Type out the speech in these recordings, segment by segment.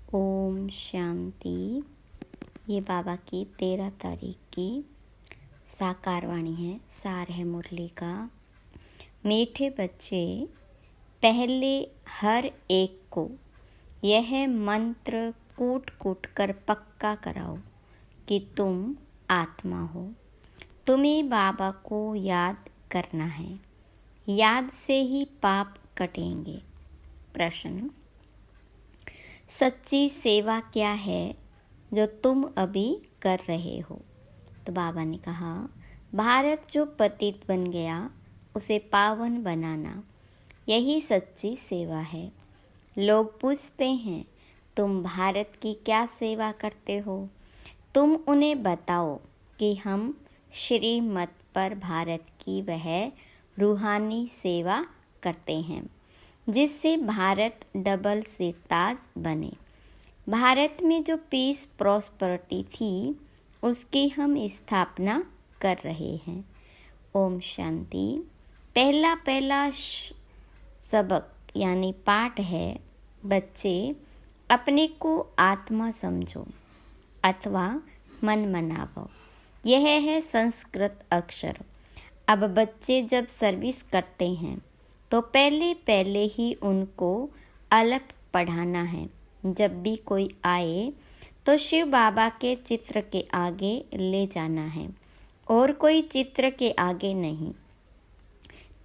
ओम शांति। ये बाबा की 13 तारीख की साकार वाणी है। सार है मुरली का। मीठे बच्चे, पहले हर एक को यह मंत्र कूट कूट कर पक्का कराओ कि तुम आत्मा हो। तुम्हें बाबा को याद करना है। याद से ही पाप कटेंगे। प्रश्न: सच्ची सेवा क्या है जो तुम अभी कर रहे हो? तो बाबा ने कहा, भारत जो पतित बन गया उसे पावन बनाना, यही सच्ची सेवा है। लोग पूछते हैं, तुम भारत की क्या सेवा करते हो? तुम उन्हें बताओ कि हम श्रीमत पर भारत की वह रूहानी सेवा करते हैं जिससे भारत डबल सिरताज बने। भारत में जो पीस प्रॉस्पेरिटी थी उसकी हम स्थापना कर रहे हैं। ओम शांति। पहला सबक यानी पाठ है, बच्चे अपने को आत्मा समझो अथवा मन मनावो। यह है संस्कृत अक्षर। अब बच्चे जब सर्विस करते हैं तो पहले ही उनको अलग पढ़ाना है। जब भी कोई आए तो शिव बाबा के चित्र के आगे ले जाना है और कोई चित्र के आगे नहीं।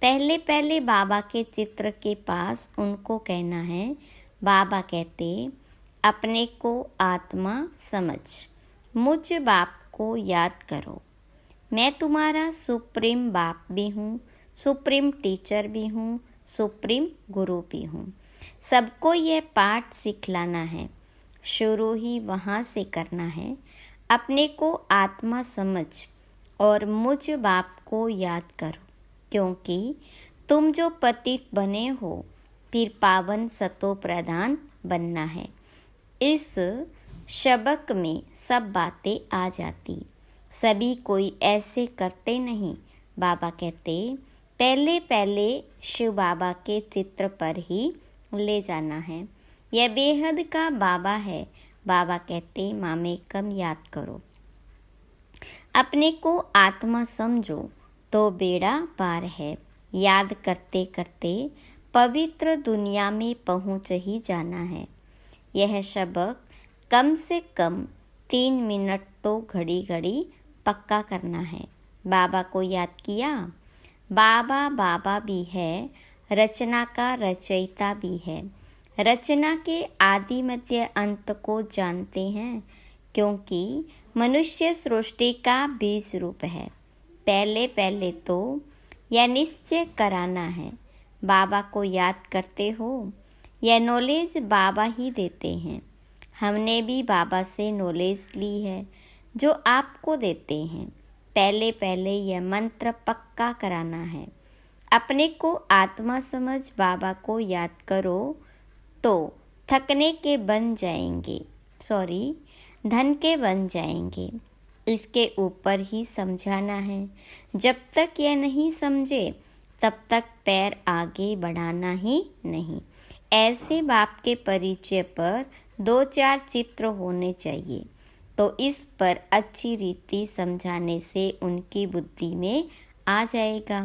पहले बाबा के चित्र के पास उनको कहना है, बाबा कहते अपने को आत्मा समझ, मुझ बाप को याद करो। मैं तुम्हारा सुप्रीम बाप भी हूँ, सुप्रीम टीचर भी हूँ, सुप्रीम गुरु भी हूँ। सबको ये पाठ सिखलाना है। शुरू ही वहाँ से करना है। अपने को आत्मा समझ और मुझ बाप को याद करो, क्योंकि तुम जो पतित बने हो फिर पावन सतो प्रधान बनना है। इस सबक में सब बातें आ जाती। सभी कोई ऐसे करते नहीं। बाबा कहते पहले शिव बाबा के चित्र पर ही ले जाना है। यह बेहद का बाबा है। बाबा कहते मामे कम याद करो। अपने को आत्मा समझो तो बेड़ा पार है। याद करते करते पवित्र दुनिया में पहुंच ही जाना है। यह सबक कम से कम 3 मिनट तो घड़ी घड़ी पक्का करना है। बाबा को याद किया। बाबा भी है, रचना का रचयिता भी है। रचना के आदि मध्य अंत को जानते हैं, क्योंकि मनुष्य सृष्टि का बीज रूप है। पहले तो यह निश्चय कराना है, बाबा को याद करते हो। यह नॉलेज बाबा ही देते हैं। हमने भी बाबा से नॉलेज ली है जो आपको देते हैं। पहले यह मंत्र पक्का कराना है। अपने को आत्मा समझ बाबा को याद करो तो थकने के बन जाएंगे, धन के बन जाएंगे। इसके ऊपर ही समझाना है। जब तक यह नहीं समझे तब तक पैर आगे बढ़ाना ही नहीं। ऐसे बाप के परिचय पर 2-4 चित्र होने चाहिए, तो इस पर अच्छी रीति समझाने से उनकी बुद्धि में आ जाएगा।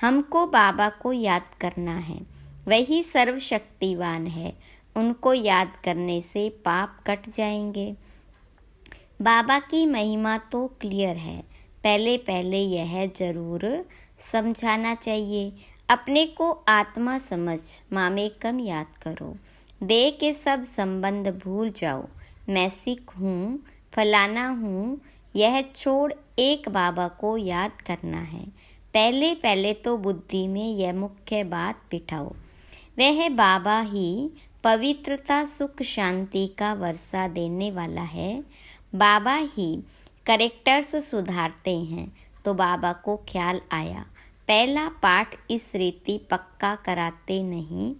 हमको बाबा को याद करना है। वही सर्वशक्तिवान है। उनको याद करने से पाप कट जाएंगे। बाबा की महिमा तो क्लियर है। पहले यह जरूर समझाना चाहिए। अपने को आत्मा समझ, मामे कम याद करो। देह के सब संबंध भूल जाओ। मैं सिख हूँ, फलाना हूँ, यह छोड़ एक बाबा को याद करना है। पहले तो बुद्धि में यह मुख्य बात बिठाओ। वह बाबा ही पवित्रता, सुख, शांति का वर्षा देने वाला है। बाबा ही करेक्टर्स सुधारते हैं। तो बाबा को ख्याल आया, पहला पाठ इस रीति पक्का कराते नहीं,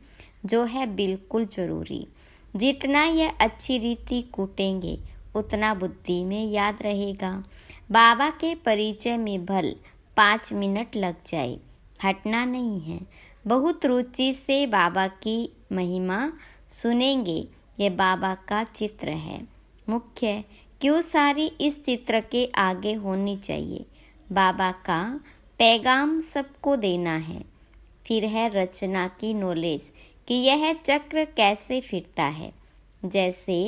जो है बिल्कुल जरूरी। जितना यह अच्छी रीति कूटेंगे उतना बुद्धि में याद रहेगा। बाबा के परिचय में भल 5 मिनट लग जाए, हटना नहीं है। बहुत रुचि से बाबा की महिमा सुनेंगे। यह बाबा का चित्र है। मुख्य क्यों सारी इस चित्र के आगे होनी चाहिए। बाबा का पैगाम सबको देना है। फिर है रचना की नॉलेज कि यह चक्र कैसे फिरता है। जैसे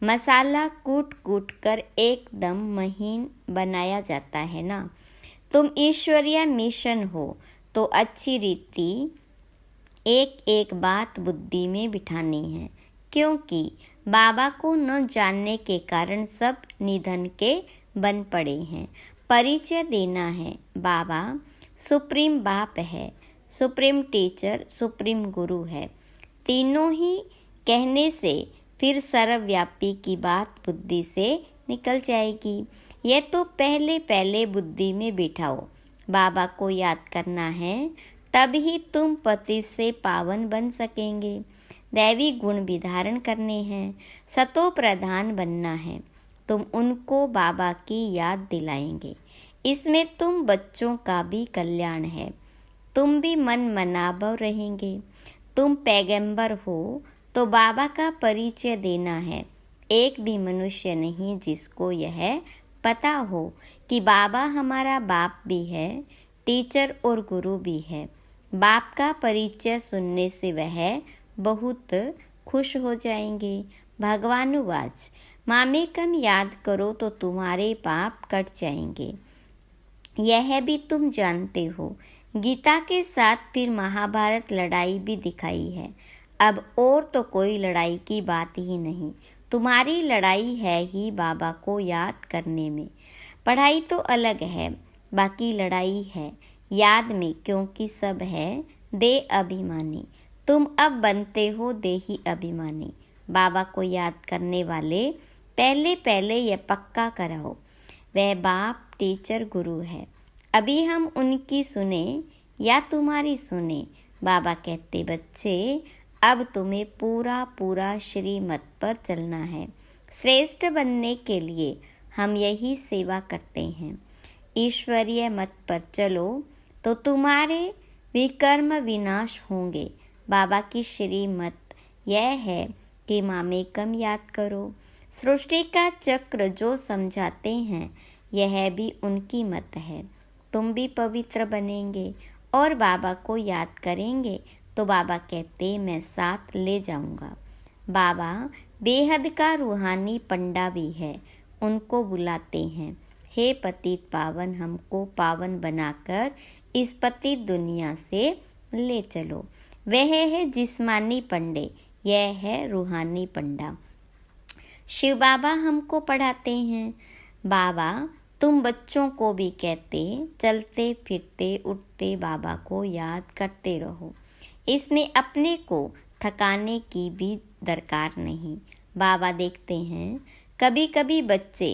मसाला कूट कूट कर एकदम महीन बनाया जाता है ना। तुम ईश्वरीय मिशन हो तो अच्छी रीति एक एक बात बुद्धि में बिठानी है, क्योंकि बाबा को न जानने के कारण सब निधन के बन पड़े हैं। परिचय देना है। बाबा सुप्रीम बाप है, सुप्रीम टीचर, सुप्रीम गुरु है। तीनों ही कहने से फिर सर्वव्यापी की बात बुद्धि से निकल जाएगी। यह तो पहले पहले बुद्धि में बिठाओ। बाबा को याद करना है, तभी तुम पति से पावन बन सकेंगे। दैवी गुण भी धारण करने हैं। सतो प्रधान बनना है। तुम उनको बाबा की याद दिलाएंगे। इसमें तुम बच्चों का भी कल्याण है। तुम भी मन मनाभव रहेंगे। तुम पैगंबर हो तो बाबा का परिचय देना है। एक भी मनुष्य नहीं जिसको यह पता हो कि बाबा हमारा बाप भी है, टीचर और गुरु भी है। बाप का परिचय सुनने से वह बहुत खुश हो जाएंगे। भगवानुवाच मामेकम याद करो तो तुम्हारे पाप कट जाएंगे। यह भी तुम जानते हो। गीता के साथ फिर महाभारत लड़ाई भी दिखाई है। अब और तो कोई लड़ाई की बात ही नहीं। तुम्हारी लड़ाई है ही बाबा को याद करने में। पढ़ाई तो अलग है, बाकी लड़ाई है याद में, क्योंकि सब है दे अभिमानी। तुम अब बनते हो देही अभिमानी। बाबा को याद करने वाले पहले पहले यह पक्का कराओ, वह बाप टीचर गुरु है। अभी हम उनकी सुने या तुम्हारी सुने। बाबा कहते बच्चे अब तुम्हें पूरा पूरा श्रीमत पर चलना है। श्रेष्ठ बनने के लिए हम यही सेवा करते हैं। ईश्वरीय मत पर चलो तो तुम्हारे विकर्म विनाश होंगे। बाबा की श्रीमत यह है कि मामेकम याद करो। सृष्टि का चक्र जो समझाते हैं यह भी उनकी मत है। तुम भी पवित्र बनेंगे और बाबा को याद करेंगे तो बाबा कहते मैं साथ ले जाऊंगा। बाबा बेहद का रूहानी पंडा भी है। उनको बुलाते हैं, हे पतित पावन, हमको पावन बनाकर इस पतित दुनिया से ले चलो। वह है जिस्मानी पंडे, यह है रूहानी पंडा। शिव बाबा हमको पढ़ाते हैं। बाबा तुम बच्चों को भी कहते चलते फिरते उठते बाबा को याद करते रहो। इसमें अपने को थकाने की भी दरकार नहीं। बाबा देखते हैं कभी कभी बच्चे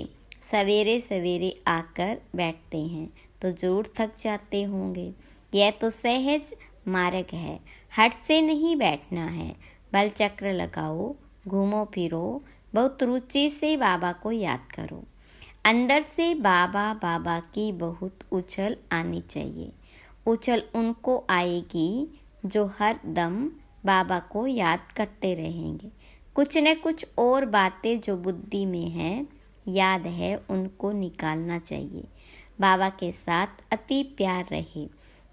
सवेरे सवेरे आकर बैठते हैं तो जरूर थक जाते होंगे। यह तो सहज मार्ग है, हट से नहीं बैठना है। बल चक्र लगाओ, घूमो फिरो, बहुत रुचि से बाबा को याद करो। अंदर से बाबा बाबा की बहुत उछल आनी चाहिए। उछल उनको आएगी जो हर दम बाबा को याद करते रहेंगे। कुछ न कुछ और बातें जो बुद्धि में हैं, याद है, उनको निकालना चाहिए। बाबा के साथ अति प्यार रहे,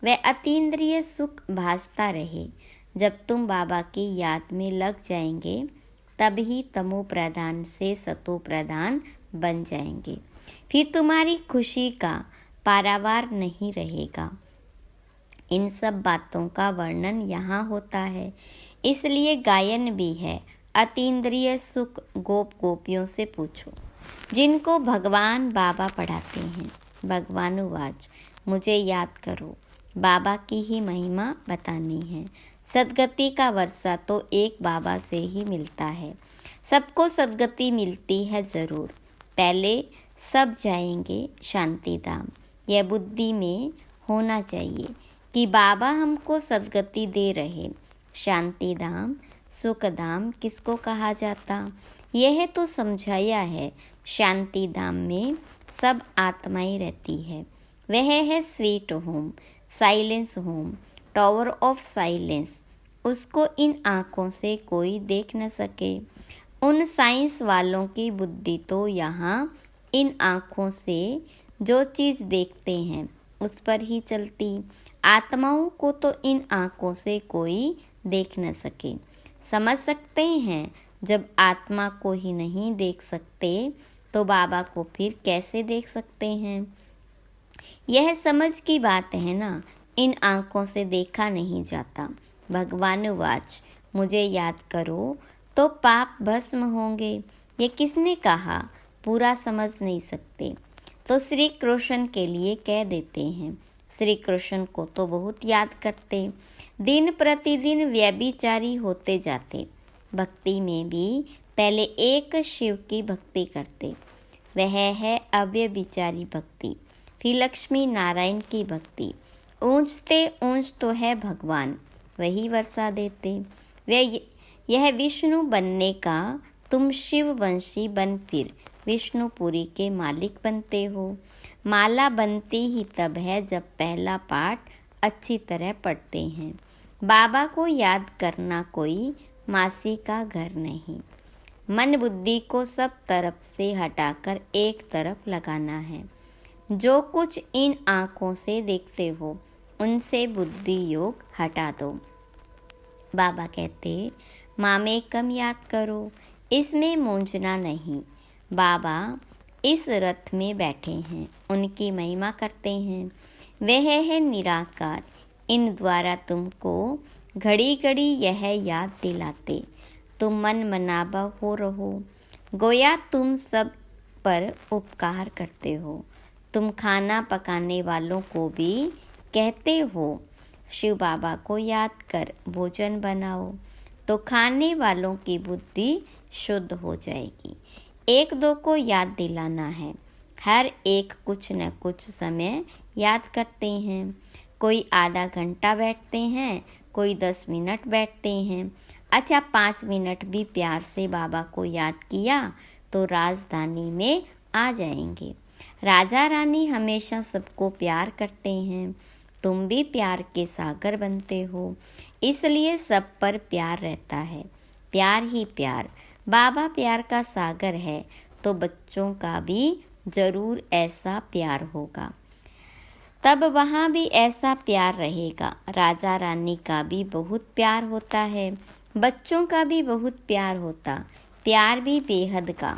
वह अतीन्द्रिय सुख भासता रहे। जब तुम बाबा की याद में लग जाएंगे तभी तमो प्रधान से सतो प्रधान बन जाएंगे। फिर तुम्हारी खुशी का पारावार नहीं रहेगा। इन सब बातों का वर्णन यहाँ होता है, इसलिए गायन भी है। अतीन्द्रिय सुख गोप गोपियों से पूछो जिनको भगवान बाबा पढ़ाते हैं। भगवानुवाच मुझे याद करो, बाबा की ही महिमा बतानी है। सदगति का वर्षा तो एक बाबा से ही मिलता है। सबको सदगति मिलती है ज़रूर। पहले सब जाएंगे शांति धाम। यह बुद्धि में होना चाहिए कि बाबा हमको सदगति दे रहे। शांति धाम सुख धाम किसको कहा जाता, यह तो समझाया है। शांति धाम में सब आत्माएं रहती है। वह है sweet home, silence home, tower of silence. उसको इन आँखों से कोई देख न सके। उन साइंस वालों की बुद्धि तो यहाँ इन आँखों से जो चीज़ देखते हैं उस पर ही चलती। आत्माओं को तो इन आँखों से कोई देख न सके। समझ सकते हैं, जब आत्मा को ही नहीं देख सकते तो बाबा को फिर कैसे देख सकते हैं। यह समझ की बात है ना, इन आँखों से देखा नहीं जाता। भगवान वाच, मुझे याद करो तो पाप भस्म होंगे। ये किसने कहा? पूरा समझ नहीं सकते तो श्री कृष्ण के लिए कह देते हैं। श्री कृष्ण को तो बहुत याद करते, दिन प्रतिदिन व्यभिचारी होते जाते। भक्ति में भी पहले एक शिव की भक्ति करते, वह है अव्यभिचारी भक्ति। फिर लक्ष्मी नारायण की भक्ति, ऊंचते ऊंच तो है भगवान, वही वर्षा देते। वे यह विष्णु बनने का तुम शिव वंशी बन फिर विष्णुपुरी के मालिक बनते हो। माला बनती ही तब है जब पहला पाठ अच्छी तरह पढ़ते हैं। बाबा को याद करना कोई मासी का घर नहीं। मन बुद्धि को सब तरफ से हटाकर एक तरफ लगाना है। जो कुछ इन आँखों से देखते हो उनसे बुद्धि योग हटा दो। बाबा कहते, मामे कम याद करो, इसमें मूंझना नहीं। बाबा इस रथ में बैठे हैं, उनकी महिमा करते हैं। वह है निराकार, इन द्वारा तुमको घड़ी घड़ी यह याद दिलाते। तुम मन मनाबा हो रहो, गोया तुम सब पर उपकार करते हो। तुम खाना पकाने वालों को भी कहते हो, शिव बाबा को याद कर भोजन बनाओ, तो खाने वालों की बुद्धि शुद्ध हो जाएगी। एक दो को याद दिलाना है। हर एक कुछ न कुछ समय याद करते हैं। कोई आधा घंटा बैठते हैं, कोई 10 मिनट बैठते हैं। अच्छा, 5 मिनट भी प्यार से बाबा को याद किया तो राजधानी में आ जाएंगे। राजा रानी हमेशा सबको प्यार करते हैं। तुम भी प्यार के सागर बनते हो, इसलिए सब पर प्यार रहता है। प्यार ही प्यार। बाबा प्यार का सागर है, तो बच्चों का भी जरूर ऐसा प्यार होगा, तब वहाँ भी ऐसा प्यार रहेगा। राजा रानी का भी बहुत प्यार होता है, बच्चों का भी बहुत प्यार होता, प्यार भी बेहद का।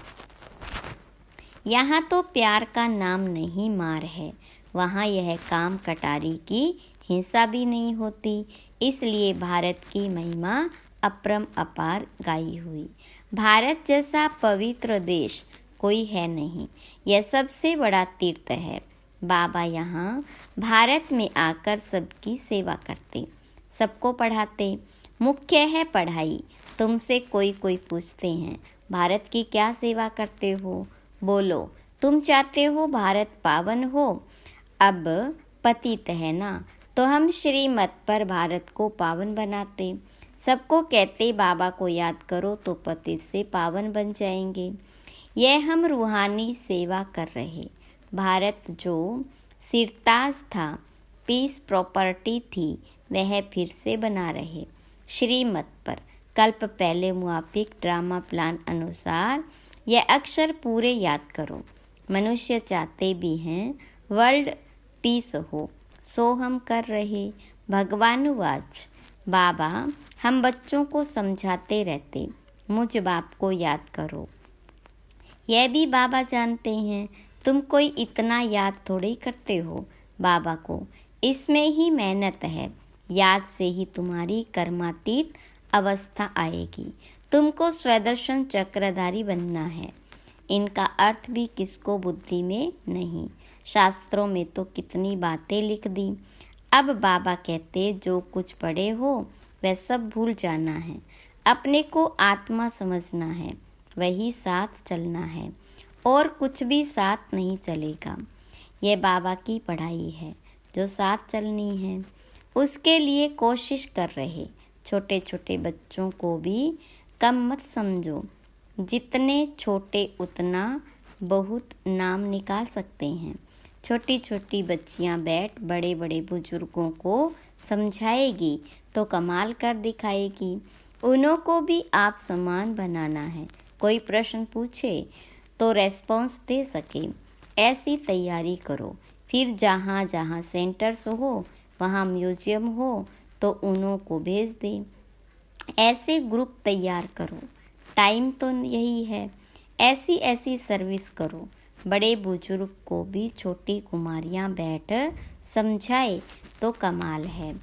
यहाँ तो प्यार का नाम नहीं मार है, वहाँ यह काम कटारी की हिंसा भी नहीं होती। इसलिए भारत की महिमा अपरम अपार गाई हुई। भारत जैसा पवित्र देश कोई है नहीं, यह सबसे बड़ा तीर्थ है। बाबा यहाँ भारत में आकर सबकी सेवा करते, सबको पढ़ाते। मुख्य है पढ़ाई। तुमसे कोई कोई पूछते हैं, भारत की क्या सेवा करते हो? बोलो, तुम चाहते हो भारत पावन हो। अब पतित है ना, तो हम श्रीमत पर भारत को पावन बनाते। सबको कहते बाबा को याद करो तो पतित से पावन बन जाएंगे। यह हम रूहानी सेवा कर रहे। भारत जो सिरताज था, पीस प्रॉपर्टी थी, वह फिर से बना रहे श्रीमत पर। कल्प पहले मुआफिक ड्रामा प्लान अनुसार यह अक्षर पूरे याद करो। मनुष्य चाहते भी हैं वर्ल्ड पीस हो, सो हम कर रहे। भगवान वाच, बाबा हम बच्चों को समझाते रहते, मुझ बाप को याद करो। यह भी बाबा जानते हैं, तुम कोई इतना याद थोड़े ही करते हो बाबा को। इसमें ही मेहनत है। याद से ही तुम्हारी कर्मातीत अवस्था आएगी। तुमको स्वदर्शन चक्रधारी बनना है। इनका अर्थ भी किसको बुद्धि में नहीं, शास्त्रों में तो कितनी बातें लिख दी। अब बाबा कहते जो कुछ पढ़े हो वह सब भूल जाना है, अपने को आत्मा समझना है, वही साथ चलना है, और कुछ भी साथ नहीं चलेगा। यह बाबा की पढ़ाई है जो साथ चलनी है, उसके लिए कोशिश कर रहे। छोटे छोटे बच्चों को भी कम मत समझो, जितने छोटे उतना बहुत नाम निकाल सकते हैं। छोटी छोटी बच्चियां बैठ बड़े बड़े बुजुर्गों को समझाएगी तो कमाल कर दिखाएगी। उन्हों को भी आप समान बनाना है, कोई प्रश्न पूछे तो रेस्पॉन्स दे सके, ऐसी तैयारी करो। फिर जहाँ जहाँ सेंटर्स हो, वहाँ म्यूजियम हो तो उन्हों को भेज दें। ऐसे ग्रुप तैयार करो। टाइम तो यही है। ऐसी ऐसी सर्विस करो। बड़े बुजुर्ग को भी छोटी कुमारियाँ बैठ समझाए तो कमाल है।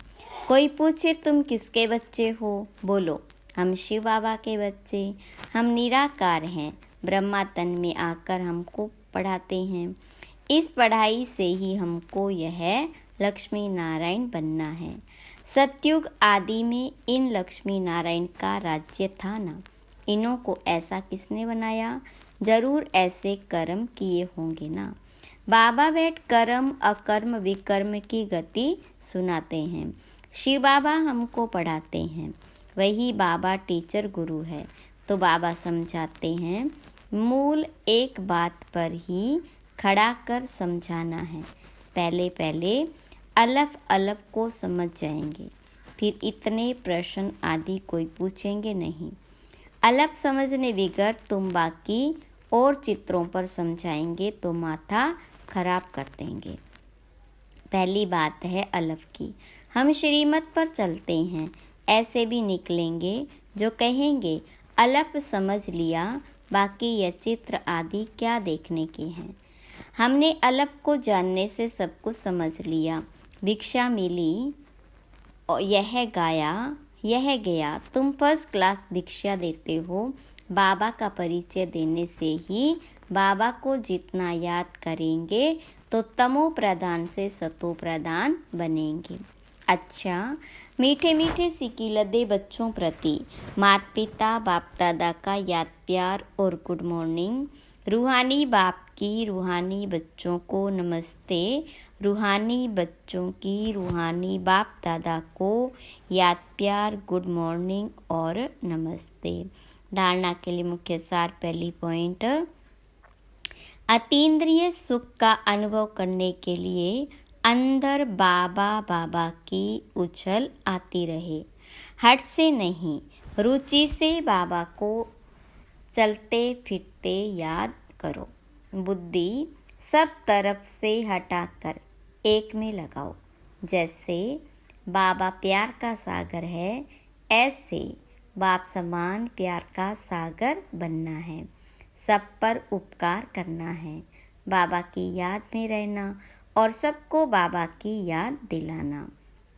कोई पूछे तुम किसके बच्चे हो, बोलो हम शिव बाबा के बच्चे। हम निराकार हैं, ब्रह्मा तन में आकर हमको पढ़ाते हैं। इस पढ़ाई से ही हमको यह लक्ष्मी नारायण बनना है। सतयुग आदि में इन लक्ष्मी नारायण का राज्य था ना। इन्हों को ऐसा किसने बनाया? जरूर ऐसे कर्म किए होंगे ना। बाबा बैठ कर्म अकर्म विकर्म की गति सुनाते हैं। शिव बाबा हमको पढ़ाते हैं। वही बाबा टीचर गुरु है। तो बाबा समझाते हैं, मूल एक बात पर ही खड़ा कर समझाना है। पहले पहले अलफ अलफ को समझ जाएंगे, फिर इतने प्रश्न आदि कोई पूछेंगे नहीं। अलफ समझने बिगर तुम बाकी और चित्रों पर समझाएंगे तो माथा खराब कर देंगे। पहली बात है अलफ की। हम श्रीमत पर चलते हैं। ऐसे भी निकलेंगे जो कहेंगे अलफ समझ लिया, बाकी यह चित्र आदि क्या देखने के हैं। हमने अलफ को जानने से सब कुछ समझ लिया। भिक्षा मिली और यह गाया यह गया। तुम फर्स्ट क्लास भिक्षा देते हो। बाबा का परिचय देने से ही बाबा को जितना याद करेंगे तो तमो प्रधान से सतो प्रधान बनेंगे। अच्छा, मीठे मीठे सिक्की लदे बच्चों प्रति माता पिता बाप दादा का याद प्यार और गुड मॉर्निंग। रूहानी बाप की रूहानी बच्चों को नमस्ते। रूहानी बच्चों की रूहानी बाप दादा को याद प्यार गुड मॉर्निंग और नमस्ते। धारणा के लिए मुख्य सार। पहली पॉइंट, अतीन्द्रिय सुख का अनुभव करने के लिए अंदर बाबा बाबा की उछल आती रहे। हट से नहीं, रुचि से बाबा को चलते फिरते याद करो। बुद्धि सब तरफ से हटाकर एक में लगाओ। जैसे बाबा प्यार का सागर है, ऐसे बाप समान प्यार का सागर बनना है। सब पर उपकार करना है, बाबा की याद में रहना और सबको बाबा की याद दिलाना।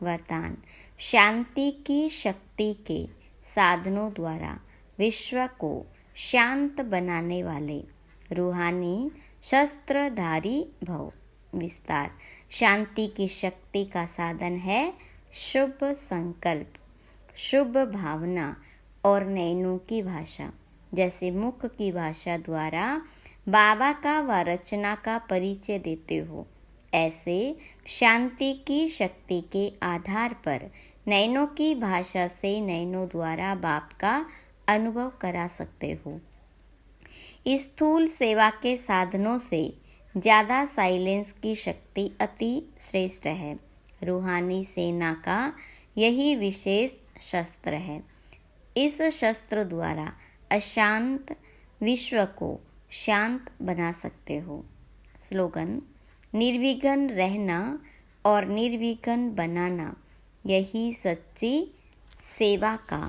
वरदान, शांति की शक्ति के साधनों द्वारा विश्व को शांत बनाने वाले रूहानी शस्त्रधारी भव। विस्तार, शांति की शक्ति का साधन है शुभ संकल्प, शुभ भावना और नैनों की भाषा। जैसे मुख की भाषा द्वारा बाबा का व रचना का परिचय देते हो, ऐसे शांति की शक्ति के आधार पर नैनों की भाषा से नैनों द्वारा बाप का अनुभव करा सकते हो। स्थूल सेवा के साधनों से ज़्यादा साइलेंस की शक्ति अति श्रेष्ठ है। रूहानी सेना का यही विशेष शस्त्र है। इस शस्त्र द्वारा अशांत विश्व को शांत बना सकते हो। स्लोगन, निर्विघ्न रहना और निर्विघ्न बनाना यही सच्ची सेवा का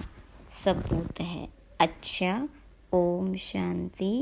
सबूत है। अच्छा, ओम शांति।